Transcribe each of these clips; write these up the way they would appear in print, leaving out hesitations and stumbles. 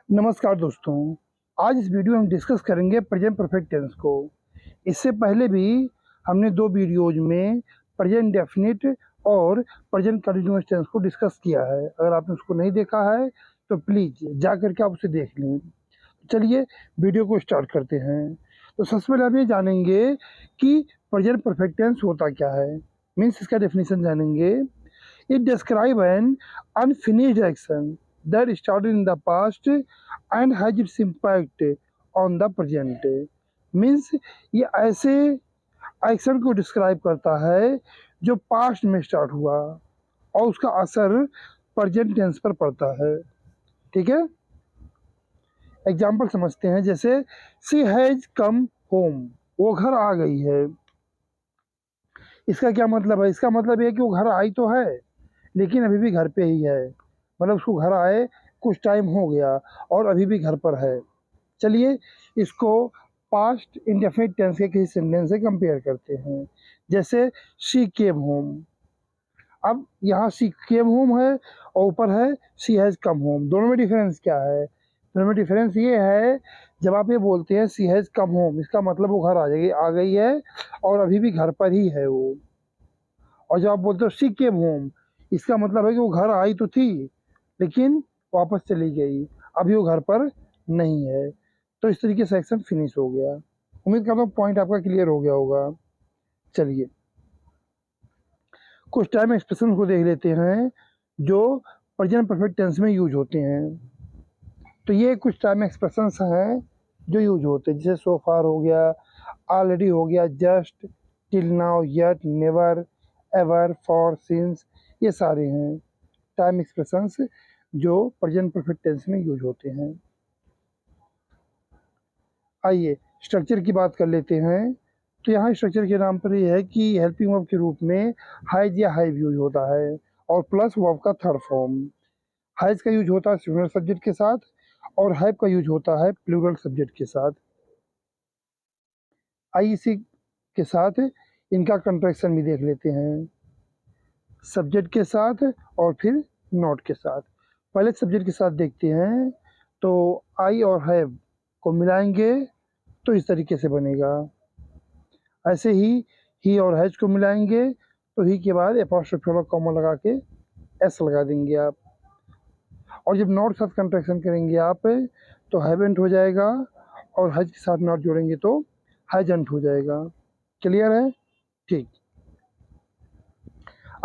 नमस्कार दोस्तों, आज इस वीडियो में हम डिस्कस करेंगे प्रेजेंट परफेक्ट टेंस को। इससे पहले भी हमने 2 वीडियोज़ में प्रेजेंट डेफिनिट और प्रेजेंट कंटीन्यूअस टेंस को डिस्कस किया है। अगर आपने उसको नहीं देखा है तो प्लीज़ जा कर के आप उसे देख लें। चलिए वीडियो को स्टार्ट करते हैं। तो सबसे पहले हम ये जानेंगे कि प्रेजेंट परफेक्ट टेंस होता क्या है, मीन्स इसका डेफिनेशन जानेंगे। It describe an unfinished action that started in the past and has its impact on the present। Means ये ऐसे एक्शन को डिस्क्राइब करता है जो पास्ट में स्टार्ट हुआ और उसका असर प्रेजेंट टेंस पर पड़ता है। ठीक है, एग्जाम्पल समझते हैं। जैसे सी हैज कम होम, वो घर आ गई है। इसका क्या मतलब है? इसका मतलब ये है कि वो घर आई तो है लेकिन अभी भी घर पे ही है, मतलब उसको घर आए कुछ टाइम हो गया और अभी भी घर पर है। चलिए इसको पास्ट इंडेफिनिट टेंस के किसी सेंटेंस से कंपेयर करते हैं। जैसे शी केम होम। अब यहाँ शी केम होम है और ऊपर है शी हैज़ कम होम। दोनों में डिफरेंस क्या है? दोनों में डिफरेंस ये है, जब आप ये बोलते हैं शी हैज़ कम होम, इसका मतलब वो घर आ गई है और अभी भी घर पर ही है वो। और जब आप बोलते हो शी केम होम, इसका मतलब है कि वो घर आई तो थी लेकिन वापस चली गई, अभी वो घर पर नहीं है। तो इस तरीके से सेक्शन फिनिश हो गया। उम्मीद करता हूँ पॉइंट आपका क्लियर हो गया होगा। चलिए कुछ टाइम एक्सप्रेशन को देख लेते हैं जो प्रेजेंट परफेक्ट टेंस में यूज होते हैं। तो ये कुछ टाइम एक्सप्रेशंस हैं जो यूज होते हैं, जैसे सो फार हो गया, ऑलरेडी हो गया, just, till now, yet, never, ever, for, since. ये सारे हैं टाइम एक्सप्रेशंस जो प्रेजेंट परफेक्ट टेंस में यूज होते हैं। आइए स्ट्रक्चर की बात कर लेते हैं। तो यहाँ स्ट्रक्चर के नाम पर ये है कि हेल्पिंग वर्ब के रूप में हैज या हैव यूज होता है और प्लस वर्ब का थर्ड फॉर्म। हैज का यूज होता है सिंगुलर सब्जेक्ट के साथ और हैव का यूज होता है प्लूरल सब्जेक्ट के साथ। आइए इसी के साथ इनका कंट्रैक्शन भी देख लेते हैं, सब्जेक्ट के साथ और फिर नॉट के साथ। पहले सब्जेक्ट के साथ देखते हैं। तो आई और हैव को मिलाएंगे तो इस तरीके से बनेगा। ऐसे ही और हैज को मिलाएंगे तो ही के बाद एपॉस्ट्रोफी वाला कॉमा लगा के एस लगा देंगे आप। और जब नॉट के साथ कंट्रैक्शन करेंगे आप तो हैवेंट हो जाएगा और हैज के साथ नॉट जोड़ेंगे तो हैजंट हो जाएगा। क्लियर है? ठीक।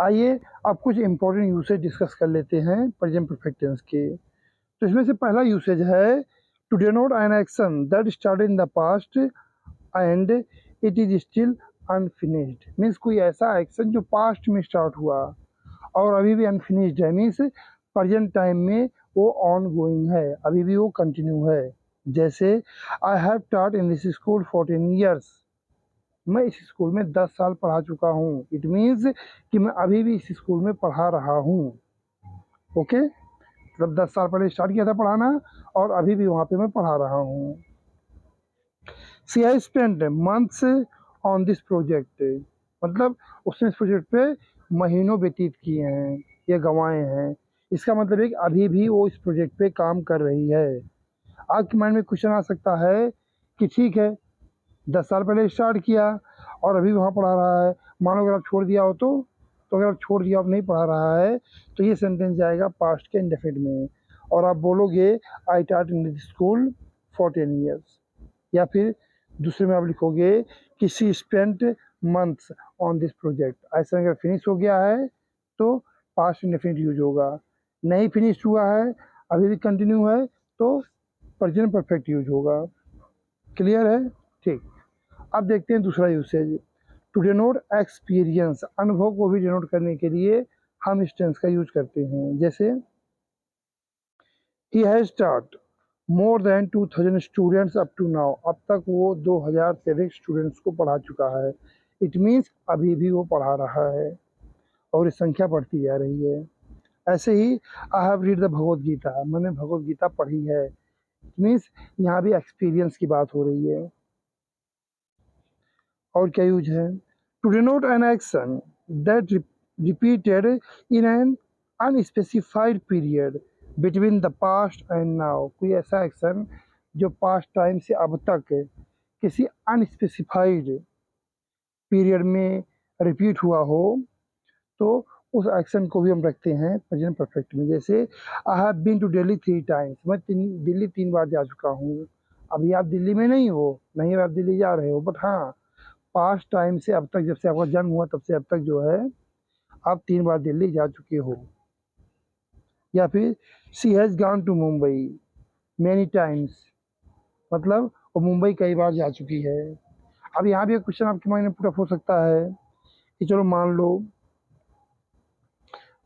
आइए अब कुछ इंपॉर्टेंट यूसेज डिस्कस कर लेते हैं प्रेजेंट परफेक्ट टेंस के। तो इसमें से पहला यूसेज है to denote an action that started in the past and it is still unfinished. Means कोई ऐसा एक्शन जो पास्ट में स्टार्ट हुआ और अभी भी अनफिनिश्ड है, मीन्स प्रेजेंट टाइम में वो ऑन गोइंग है, अभी भी वो कंटिन्यू है। जैसे I have taught in this school 14 years. मैं इस स्कूल में 10 साल पढ़ा चुका हूँ। इट मीन्स कि मैं अभी भी इस स्कूल में पढ़ा रहा हूँ। ओके, मतलब 10 साल पहले स्टार्ट किया था पढ़ाना और अभी भी वहाँ पे मैं पढ़ा रहा हूँ। She has spent months on this project, मतलब उसने इस प्रोजेक्ट पे महीनों व्यतीत किए हैं या गंवाए हैं। इसका मतलब है कि अभी भी वो इस प्रोजेक्ट पे काम कर रही है। आपके माइंड में क्वेश्चन आ सकता है कि ठीक है 10 साल पहले स्टार्ट किया और अभी वहाँ पढ़ा रहा है, मानो अगर आप छोड़ दिया हो तो अगर आप छोड़ दिया, आप नहीं पढ़ा रहा है तो ये सेंटेंस जाएगा पास्ट के इंडेफिनिट में और आप बोलोगे I taught in this school for 10 years. या फिर दूसरे में आप लिखोगे कि she spent months on this project. ऐसा अगर फिनिश हो गया है तो पास्ट इंडेफिनिट यूज होगा, नहीं फिनिश हुआ है अभी भी कंटिन्यू है तो प्रेजेंट परफेक्ट यूज होगा। क्लियर है? ठीक। अब देखते हैं दूसरा यूसेज, टू डिनोट एक्सपीरियंस। अनुभव को भी डिनोट करने के लिए हम इस टेंस का यूज करते हैं। जैसे he has taught more than 2000 students up to now. अब तक वो 2000 से अधिक स्टूडेंट्स को पढ़ा चुका है। इट मीन्स अभी भी वो पढ़ा रहा है और ये संख्या बढ़ती जा रही है। ऐसे ही I have read the Bhagavad Gita, मैंने भगवद गीता पढ़ी है। इट मीन्स यहाँ भी एक्सपीरियंस की बात हो रही है। और क्या यूज है? To denote an action that repeated in an unspecified period. Between the past and now, कोई ऐसा एक्शन जो पास्ट टाइम से अब तक किसी अनस्पेसिफाइड पीरियड में रिपीट हुआ हो, तो उस एक्शन को भी हम रखते हैं प्रेजेंट परफेक्ट में। जैसे I have been to Delhi 3 times, मैं दिल्ली 3 बार जा चुका हूँ। अभी आप दिल्ली में नहीं हो, नहीं आप दिल्ली जा रहे हो, बट हाँ पास्ट टाइम से अब तक, जब से आपका जन्म हुआ तब से अब तक जो है आप 3 बार दिल्ली जा चुके हो। या फिर she has gone to Mumbai many times, मतलब वो मुंबई कई बार जा चुकी है। अब यहाँ भी एक क्वेश्चन आपके माइंड में पुट हो सकता है कि चलो मान लो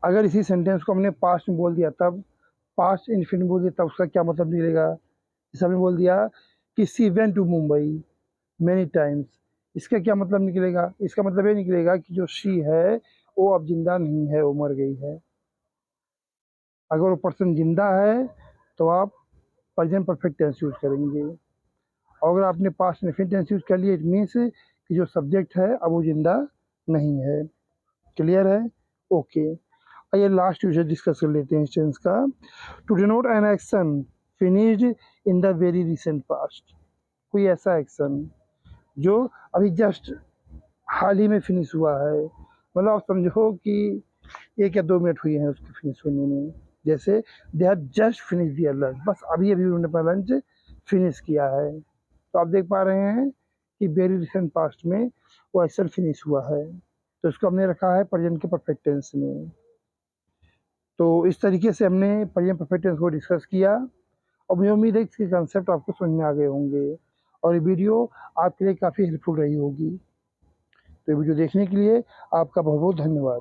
अगर इसी सेंटेंस को हमने पास्ट में बोल दिया, तब पास्ट इन्फिनिट बोल दिया, तब उसका क्या मतलब निकलेगा। जैसे हमने बोल दिया कि she went to Mumbai many times, इसका क्या मतलब निकलेगा। इसका मतलब ये निकलेगा कि जो शी है वो अब जिंदा नहीं है, वो मर गई है। अगर वो पर्सन जिंदा है तो आप प्रेजेंट परफेक्ट टेंस यूज करेंगे, और अगर आपने पास्ट इन्फिनिट टेंस यूज कर लिया, इट मीन्स कि जो सब्जेक्ट है अब वो जिंदा नहीं है। क्लियर है? ओके। आइए लास्ट यूसेज डिस्कस कर लेते हैं इस टेंस का। To denote an action finished in the very recent past, कोई ऐसा एक्शन जो अभी जस्ट हाल ही में फिनिश हुआ है, मतलब आप समझो कि 1 या 2 मिनट हुए हैं उसके फिनिश होने में। जैसे they have just finish their lunch, बस अभी अभी उन्होंने अपना लंच फिनिश किया है। तो आप देख पा रहे हैं कि वेरी रिसेंट पास्ट में वो एक्शन फिनिश हुआ है, तो इसको हमने रखा है प्रेजेंट के परफेक्ट टेंस में। तो इस तरीके से हमने प्रेजेंट परफेक्ट टेंस को डिस्कस किया, और मुझे उम्मीद है कि इसके कंसेप्ट आपको समझ में आ गए होंगे, और ये वीडियो आपके लिए काफ़ी हेल्पफुल रही होगी। तो ये वीडियो देखने के लिए आपका बहुत बहुत धन्यवाद।